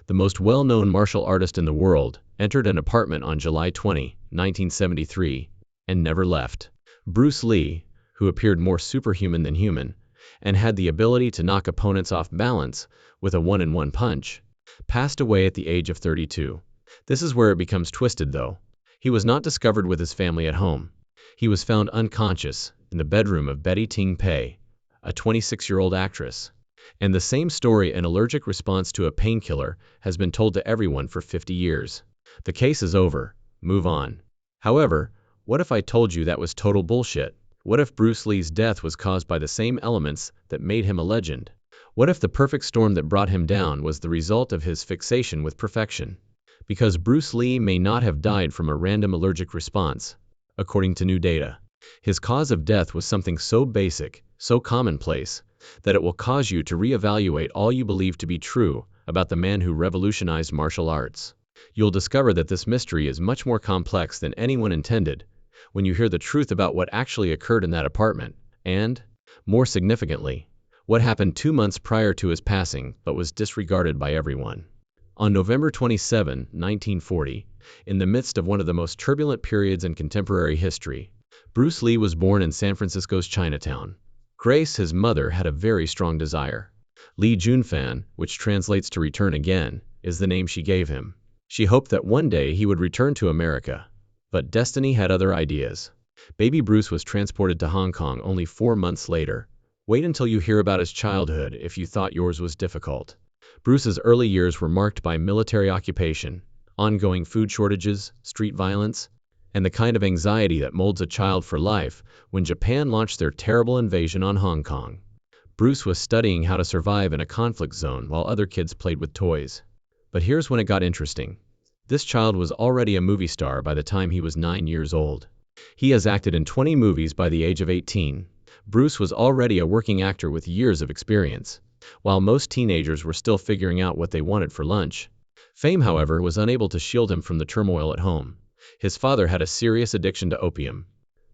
the most well-known martial artist in the world, entered an apartment on July 20, 1973, and never left. Bruce Lee, who appeared more superhuman than human, and had the ability to knock opponents off balance with a one-in-one punch, passed away at the age of 32. This is where it becomes twisted, though. He was not discovered with his family at home. He was found unconscious in the bedroom of Betty Ting Pei, a 26-year-old actress. And the same story, an allergic response to a painkiller, has been told to everyone for 50 years. The case is over. Move on. However, what if I told you that was total bullshit? What if Bruce Lee's death was caused by the same elements that made him a legend? What if the perfect storm that brought him down was the result of his fixation with perfection? Because Bruce Lee may not have died from a random allergic response, according to new data. His cause of death was something so basic, so commonplace, that it will cause you to reevaluate all you believe to be true about the man who revolutionized martial arts. You'll discover that this mystery is much more complex than anyone intended when you hear the truth about what actually occurred in that apartment, and, more significantly, what happened 2 months prior to his passing but was disregarded by everyone. On November 27, 1940, in the midst of one of the most turbulent periods in contemporary history, Bruce Lee was born in San Francisco's Chinatown. Grace, his mother, had a very strong desire. Li Junfan, which translates to return again, is the name she gave him. She hoped that one day he would return to America. But destiny had other ideas. Baby Bruce was transported to Hong Kong only 4 months later. Wait until you hear about his childhood if you thought yours was difficult. Bruce's early years were marked by military occupation, ongoing food shortages, street violence, and the kind of anxiety that molds a child for life when Japan launched their terrible invasion on Hong Kong. Bruce was studying how to survive in a conflict zone while other kids played with toys. But here's when it got interesting. This child was already a movie star by the time he was 9 years old. He has acted in 20 movies by the age of 18. Bruce was already a working actor with years of experience, while most teenagers were still figuring out what they wanted for lunch. Fame, however, was unable to shield him from the turmoil at home. His father had a serious addiction to opium.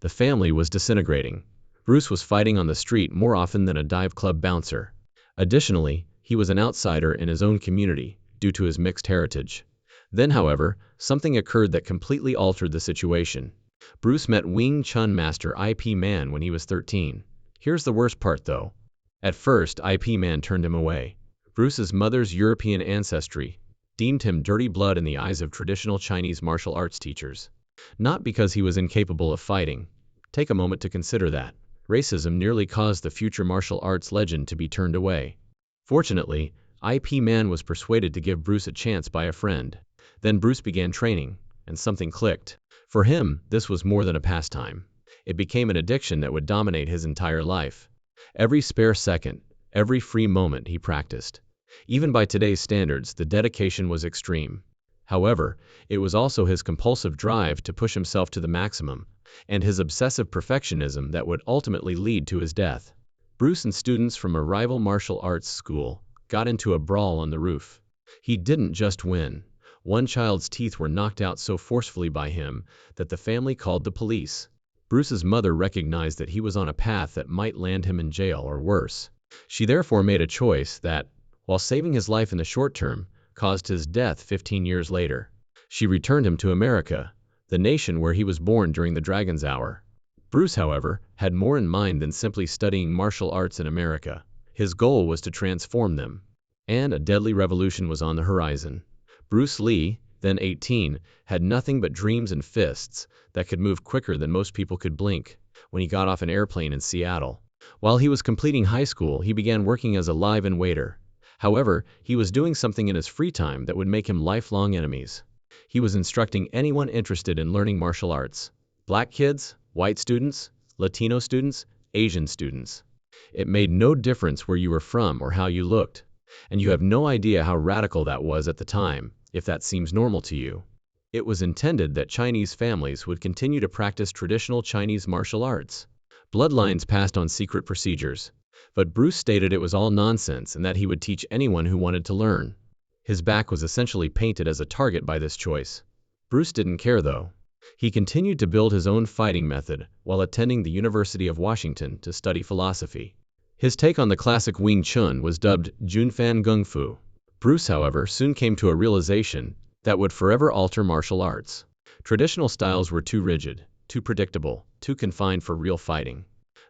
The family was disintegrating. Bruce was fighting on the street more often than a dive club bouncer. Additionally, he was an outsider in his own community due to his mixed heritage. Then, however, something occurred that completely altered the situation. Bruce met Wing Chun master IP Man when he was 13. Here's the worst part, though. At first, IP Man turned him away. Bruce's mother's European ancestry deemed him dirty blood in the eyes of traditional Chinese martial arts teachers. Not because he was incapable of fighting. Take a moment to consider that. Racism nearly caused the future martial arts legend to be turned away. Fortunately, IP Man was persuaded to give Bruce a chance by a friend. Then Bruce began training, and something clicked. For him, this was more than a pastime. It became an addiction that would dominate his entire life. Every spare second, every free moment he practiced. Even by today's standards, the dedication was extreme. However, it was also his compulsive drive to push himself to the maximum, and his obsessive perfectionism that would ultimately lead to his death. Bruce and students from a rival martial arts school got into a brawl on the roof. He didn't just win. One child's teeth were knocked out so forcefully by him that the family called the police. Bruce's mother recognized that he was on a path that might land him in jail or worse. She therefore made a choice that, while saving his life in the short term, caused his death 15 years later. She returned him to America, the nation where he was born during the Dragon's Hour. Bruce, however, had more in mind than simply studying martial arts in America. His goal was to transform them, and a deadly revolution was on the horizon. Bruce Lee, then 18, had nothing but dreams and fists that could move quicker than most people could blink when he got off an airplane in Seattle. While he was completing high school, he began working as a live-in waiter. However, he was doing something in his free time that would make him lifelong enemies. He was instructing anyone interested in learning martial arts. Black kids, white students, Latino students, Asian students. It made no difference where you were from or how you looked. And you have no idea how radical that was at the time, if that seems normal to you. It was intended that Chinese families would continue to practice traditional Chinese martial arts. Bloodlines passed on secret procedures. But Bruce stated it was all nonsense and that he would teach anyone who wanted to learn. His back was essentially painted as a target by this choice. Bruce didn't care, though. He continued to build his own fighting method while attending the University of Washington to study philosophy. His take on the classic Wing Chun was dubbed Junfan Gung Fu. Bruce, however, soon came to a realization that would forever alter martial arts. Traditional styles were too rigid, too predictable, too confined for real fighting.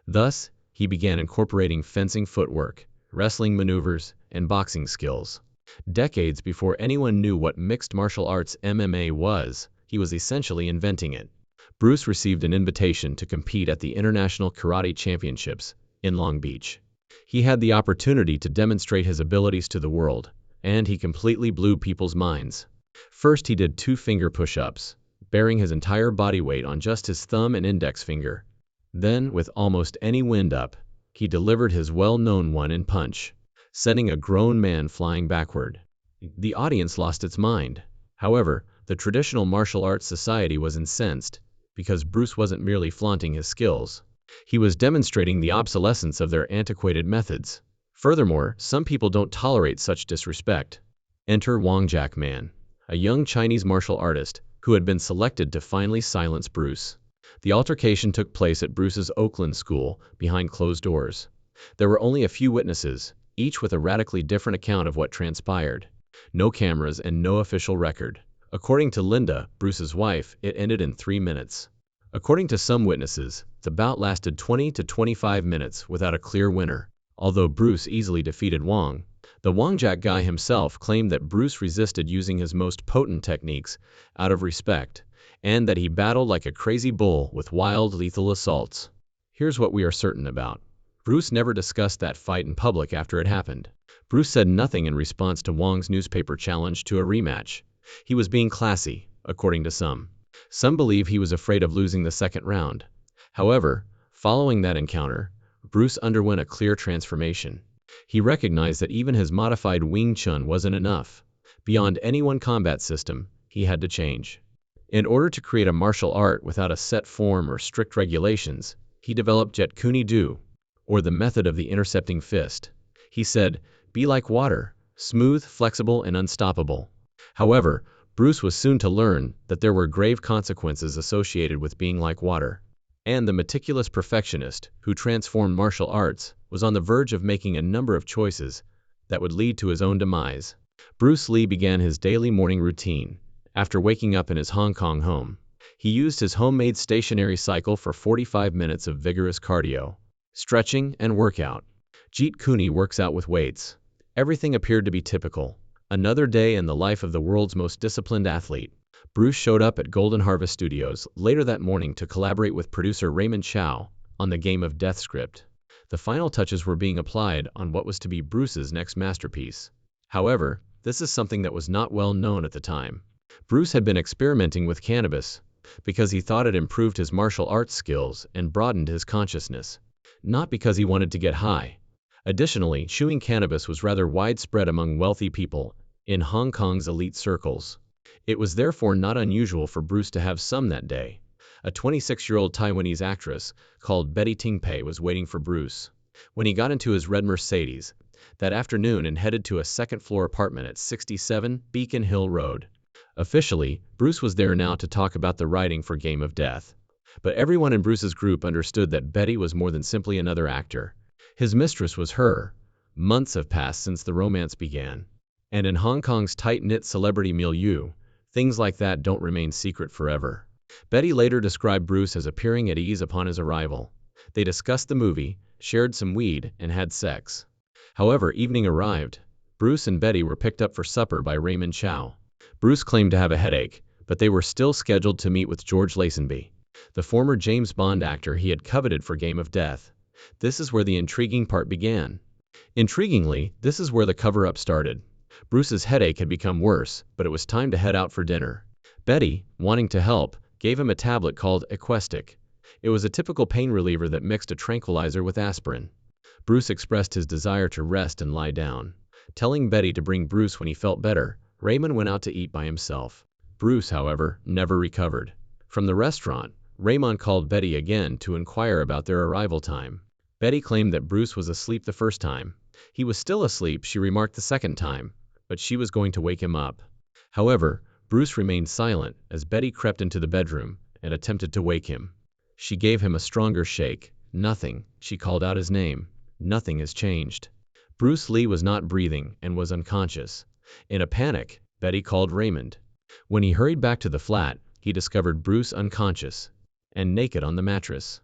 Thus, he began incorporating fencing footwork, wrestling maneuvers, and boxing skills. Decades before anyone knew what mixed martial arts MMA was, he was essentially inventing it. Bruce received an invitation to compete at the International Karate Championships in Long Beach. He had the opportunity to demonstrate his abilities to the world, and he completely blew people's minds. First, he did 2-finger push-ups, bearing his entire body weight on just his thumb and index finger. Then, with almost any wind up, he delivered his well-known one-in punch, sending a grown man flying backward. The audience lost its mind. However, the traditional martial arts society was incensed, because Bruce wasn't merely flaunting his skills. He was demonstrating the obsolescence of their antiquated methods. Furthermore, some people don't tolerate such disrespect. Enter Wang Jack Man, a young Chinese martial artist who had been selected to finally silence Bruce. The altercation took place at Bruce's Oakland school, behind closed doors. There were only a few witnesses, each with a radically different account of what transpired. No cameras and no official record. According to Linda, Bruce's wife, it ended in 3 minutes. According to some witnesses, the bout lasted 20 to 25 minutes without a clear winner. Although Bruce easily defeated Wang, the Wang Jack guy himself claimed that Bruce resisted using his most potent techniques out of respect, and that he battled like a crazy bull with wild, lethal assaults. Here's what we are certain about. Bruce never discussed that fight in public after it happened. Bruce said nothing in response to Wang's newspaper challenge to a rematch. He was being classy, according to some. Some believe he was afraid of losing the second round. However, following that encounter, Bruce underwent a clear transformation. He recognized that even his modified Wing Chun wasn't enough. Beyond any one combat system, he had to change. In order to create a martial art without a set form or strict regulations, he developed Jet Kune Do, or the method of the intercepting fist. He said, "Be like water, smooth, flexible, and unstoppable." However, Bruce was soon to learn that there were grave consequences associated with being like water. And the meticulous perfectionist, who transformed martial arts, was on the verge of making a number of choices that would lead to his own demise. Bruce Lee began his daily morning routine. After waking up in his Hong Kong home, he used his homemade stationary cycle for 45 minutes of vigorous cardio, stretching, and workout. Jeet Kune works out with weights. Everything appeared to be typical. Another day in the life of the world's most disciplined athlete. Bruce showed up at Golden Harvest Studios later that morning to collaborate with producer Raymond Chow on the Game of Death script. The final touches were being applied on what was to be Bruce's next masterpiece. However, this is something that was not well known at the time. Bruce had been experimenting with cannabis because he thought it improved his martial arts skills and broadened his consciousness, not because he wanted to get high. Additionally, chewing cannabis was rather widespread among wealthy people in Hong Kong's elite circles. It was therefore not unusual for Bruce to have some that day. A 26-year-old Taiwanese actress called Betty Tingpei was waiting for Bruce when he got into his red Mercedes that afternoon and headed to a second-floor apartment at 67 Beacon Hill Road. Officially, Bruce was there now to talk about the writing for Game of Death. But everyone in Bruce's group understood that Betty was more than simply another actor. His mistress was her. Months have passed since the romance began. And in Hong Kong's tight-knit celebrity milieu, things like that don't remain secret forever. Betty later described Bruce as appearing at ease upon his arrival. They discussed the movie, shared some weed, and had sex. However, evening arrived. Bruce and Betty were picked up for supper by Raymond Chow. Bruce claimed to have a headache, but they were still scheduled to meet with George Lazenby, the former James Bond actor he had coveted for Game of Death. This is where the intriguing part began. Intriguingly, this is where the cover-up started. Bruce's headache had become worse, but it was time to head out for dinner. Betty, wanting to help, gave him a tablet called Equestic. It was a typical pain reliever that mixed a tranquilizer with aspirin. Bruce expressed his desire to rest and lie down. Telling Betty to bring Bruce when he felt better, Raymond went out to eat by himself. Bruce, however, never recovered. From the restaurant, Raymond called Betty again to inquire about their arrival time. Betty claimed that Bruce was asleep the first time. He was still asleep, she remarked the second time, but she was going to wake him up. However, Bruce remained silent as Betty crept into the bedroom and attempted to wake him. She gave him a stronger shake. "Nothing," she called out his name. "Nothing has changed." Bruce Lee was not breathing and was unconscious. In a panic, Betty called Raymond. When he hurried back to the flat, he discovered Bruce unconscious and naked on the mattress.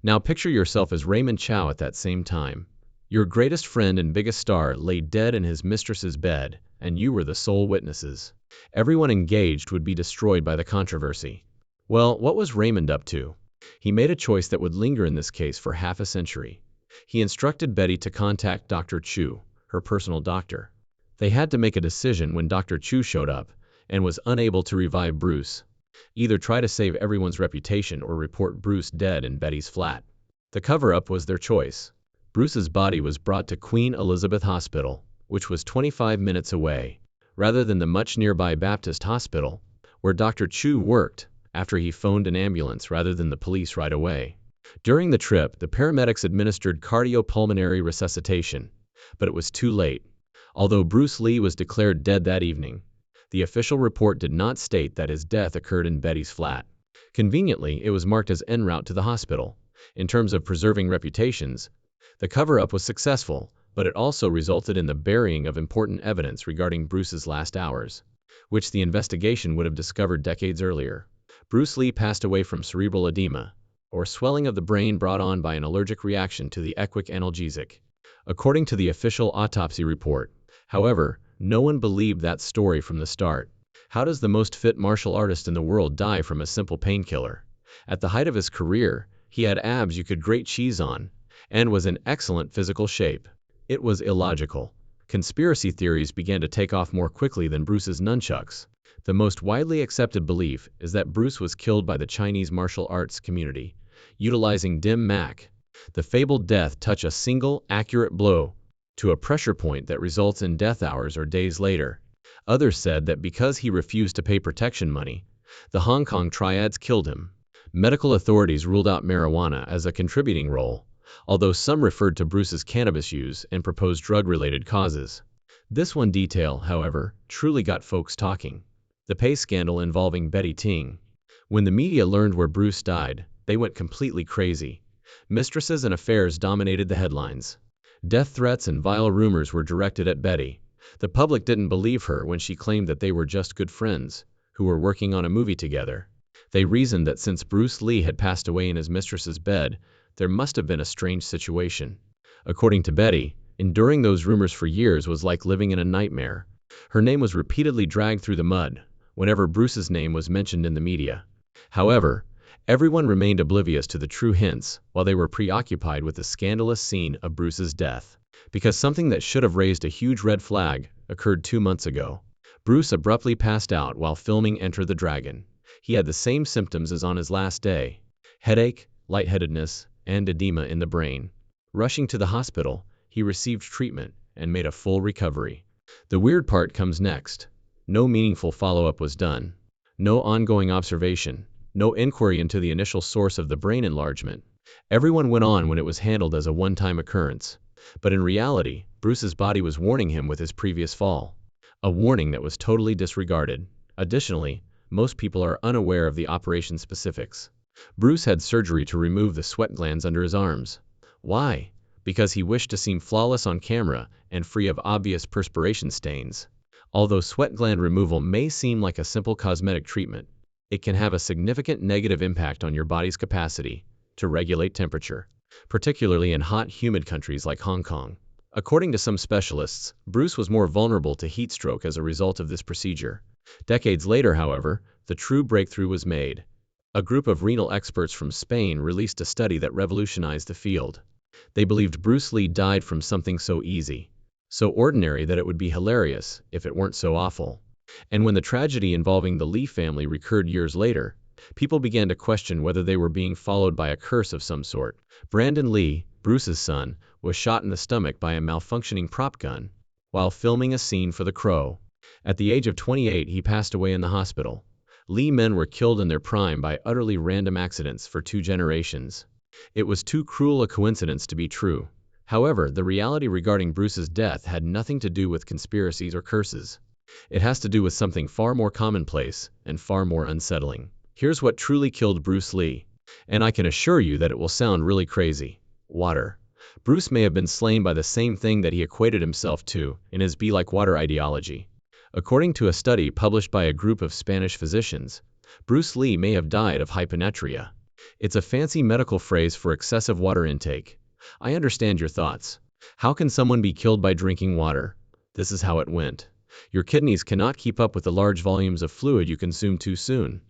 Now picture yourself as Raymond Chow at that same time. Your greatest friend and biggest star lay dead in his mistress's bed, and you were the sole witnesses. Everyone engaged would be destroyed by the controversy. Well, what was Raymond up to? He made a choice that would linger in this case for half a century. He instructed Betty to contact Dr. Chu, her personal doctor. They had to make a decision when Dr. Chu showed up and was unable to revive Bruce. Either try to save everyone's reputation or report Bruce dead in Betty's flat. The cover-up was their choice. Bruce's body was brought to Queen Elizabeth Hospital, which was 25 minutes away, rather than the much nearby Baptist Hospital, where Dr. Chu worked, after he phoned an ambulance rather than the police right away. During the trip, the paramedics administered cardiopulmonary resuscitation, but it was too late. Although Bruce Lee was declared dead that evening, the official report did not state that his death occurred in Betty's flat. Conveniently, it was marked as en route to the hospital. In terms of preserving reputations, the cover-up was successful, but it also resulted in the burying of important evidence regarding Bruce's last hours, which the investigation would have discovered decades earlier. Bruce Lee passed away from cerebral edema, or swelling of the brain brought on by an allergic reaction to the equic analgesic, according to the official autopsy report. However, no one believed that story from the start. How does the most fit martial artist in the world die from a simple painkiller? At the height of his career, he had abs you could grate cheese on, and was in excellent physical shape. It was illogical. Conspiracy theories began to take off more quickly than Bruce's nunchucks. The most widely accepted belief is that Bruce was killed by the Chinese martial arts community, utilizing dim mak. The fabled death touch a single, accurate blow to a pressure point that results in death hours or days later. Others said that because he refused to pay protection money, the Hong Kong triads killed him. Medical authorities ruled out marijuana as a contributing role, although some referred to Bruce's cannabis use and proposed drug-related causes. This one detail, however, truly got folks talking. The pay scandal involving Betty Ting. When the media learned where Bruce died, they went completely crazy. Mistresses and affairs dominated the headlines. Death threats and vile rumors were directed at Betty. The public didn't believe her when she claimed that they were just good friends, who were working on a movie together. They reasoned that since Bruce Lee had passed away in his mistress's bed, there must have been a strange situation. According to Betty, enduring those rumors for years was like living in a nightmare. Her name was repeatedly dragged through the mud whenever Bruce's name was mentioned in the media. However, everyone remained oblivious to the true hints while they were preoccupied with the scandalous scene of Bruce's death. Because something that should have raised a huge red flag occurred 2 months ago. Bruce abruptly passed out while filming Enter the Dragon. He had the same symptoms as on his last day: headache, lightheadedness, and edema in the brain. Rushing to the hospital, he received treatment and made a full recovery. The weird part comes next. No meaningful follow-up was done. No ongoing observation. No inquiry into the initial source of the brain enlargement. Everyone went on when it was handled as a one-time occurrence. But in reality, Bruce's body was warning him with his previous fall. A warning that was totally disregarded. Additionally, most people are unaware of the operation specifics. Bruce had surgery to remove the sweat glands under his arms. Why? Because he wished to seem flawless on camera and free of obvious perspiration stains. Although sweat gland removal may seem like a simple cosmetic treatment, it can have a significant negative impact on your body's capacity to regulate temperature, particularly in hot, humid countries like Hong Kong. According to some specialists, Bruce was more vulnerable to heat stroke as a result of this procedure. Decades later, however, the true breakthrough was made. A group of renal experts from Spain released a study that revolutionized the field. They believed Bruce Lee died from something so easy, so ordinary that it would be hilarious if it weren't so awful. And when the tragedy involving the Lee family recurred years later, people began to question whether they were being followed by a curse of some sort. Brandon Lee, Bruce's son, was shot in the stomach by a malfunctioning prop gun while filming a scene for The Crow. At the age of 28, he passed away in the hospital. Lee men were killed in their prime by utterly random accidents for 2 generations. It was too cruel a coincidence to be true. However, the reality regarding Bruce's death had nothing to do with conspiracies or curses. It has to do with something far more commonplace and far more unsettling. Here's what truly killed Bruce Lee. And I can assure you that it will sound really crazy. Water. Bruce may have been slain by the same thing that he equated himself to in his be like water ideology. According to a study published by a group of Spanish physicians, Bruce Lee may have died of hyponatremia. It's a fancy medical phrase for excessive water intake. I understand your thoughts. How can someone be killed by drinking water? This is how it went. Your kidneys cannot keep up with the large volumes of fluid you consume too soon.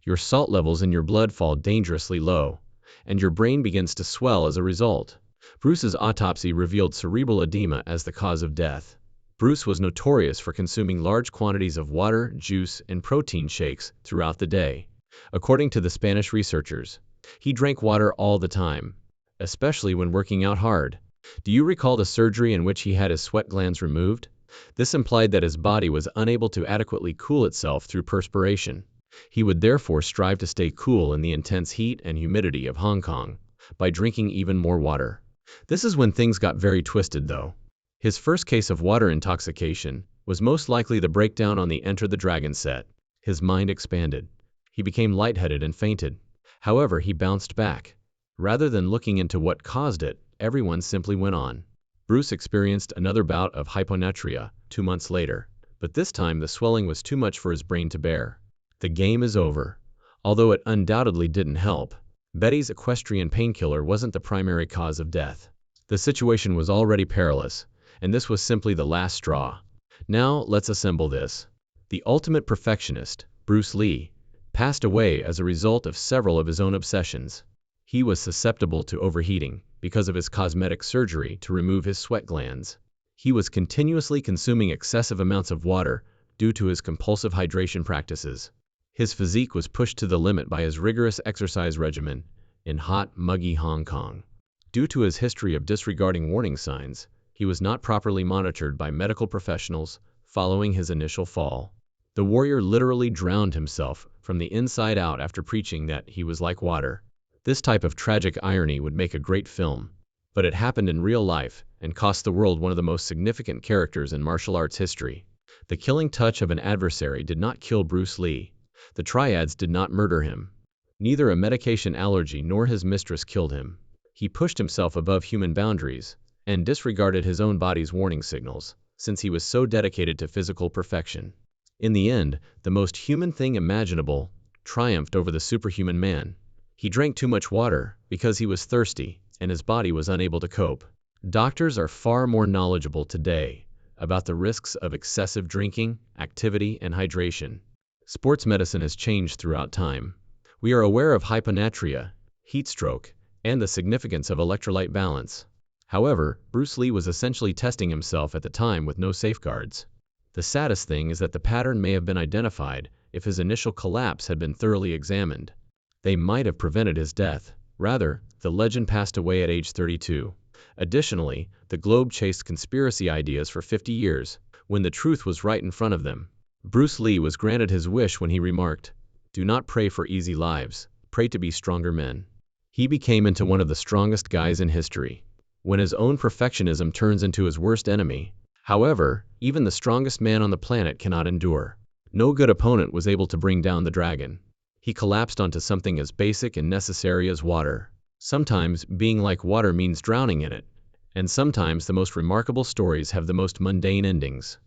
Your salt levels in your blood fall dangerously low, and your brain begins to swell as a result. Bruce's autopsy revealed cerebral edema as the cause of death. Bruce was notorious for consuming large quantities of water, juice, and protein shakes throughout the day. According to the Spanish researchers, he drank water all the time, especially when working out hard. Do you recall the surgery in which he had his sweat glands removed? This implied that his body was unable to adequately cool itself through perspiration. He would therefore strive to stay cool in the intense heat and humidity of Hong Kong by drinking even more water. This is when things got very twisted, though. His first case of water intoxication was most likely the breakdown on the Enter the Dragon set. His mind expanded. He became lightheaded and fainted. However, he bounced back. Rather than looking into what caused it, everyone simply went on. Bruce experienced another bout of hyponatremia 2 months later, but this time the swelling was too much for his brain to bear. The game is over. Although it undoubtedly didn't help, Betty's equestrian painkiller wasn't the primary cause of death. The situation was already perilous, and this was simply the last straw. Now, let's assemble this. The ultimate perfectionist, Bruce Lee, passed away as a result of several of his own obsessions. He was susceptible to overheating because of his cosmetic surgery to remove his sweat glands. He was continuously consuming excessive amounts of water due to his compulsive hydration practices. His physique was pushed to the limit by his rigorous exercise regimen in hot, muggy Hong Kong. Due to his history of disregarding warning signs, he was not properly monitored by medical professionals following his initial fall. The warrior literally drowned himself from the inside out after preaching that he was like water. This type of tragic irony would make a great film, but it happened in real life and cost the world one of the most significant characters in martial arts history. The killing touch of an adversary did not kill Bruce Lee. The triads did not murder him. Neither a medication allergy nor his mistress killed him. He pushed himself above human boundaries and disregarded his own body's warning signals, since he was so dedicated to physical perfection. In the end, the most human thing imaginable triumphed over the superhuman man. He drank too much water because he was thirsty, and his body was unable to cope. Doctors are far more knowledgeable today about the risks of excessive drinking, activity, and hydration. Sports medicine has changed throughout time. We are aware of hyponatremia, heat stroke, and the significance of electrolyte balance. However, Bruce Lee was essentially testing himself at the time with no safeguards. The saddest thing is that the pattern may have been identified if his initial collapse had been thoroughly examined. They might have prevented his death. Rather, the legend passed away at age 32. Additionally, the Globe chased conspiracy ideas for 50 years, when the truth was right in front of them. Bruce Lee was granted his wish when he remarked, "Do not pray for easy lives, pray to be stronger men." He became into one of the strongest guys in history. When his own perfectionism turns into his worst enemy, however, even the strongest man on the planet cannot endure. No good opponent was able to bring down the dragon. He collapsed onto something as basic and necessary as water. Sometimes being like water means drowning in it, and sometimes the most remarkable stories have the most mundane endings.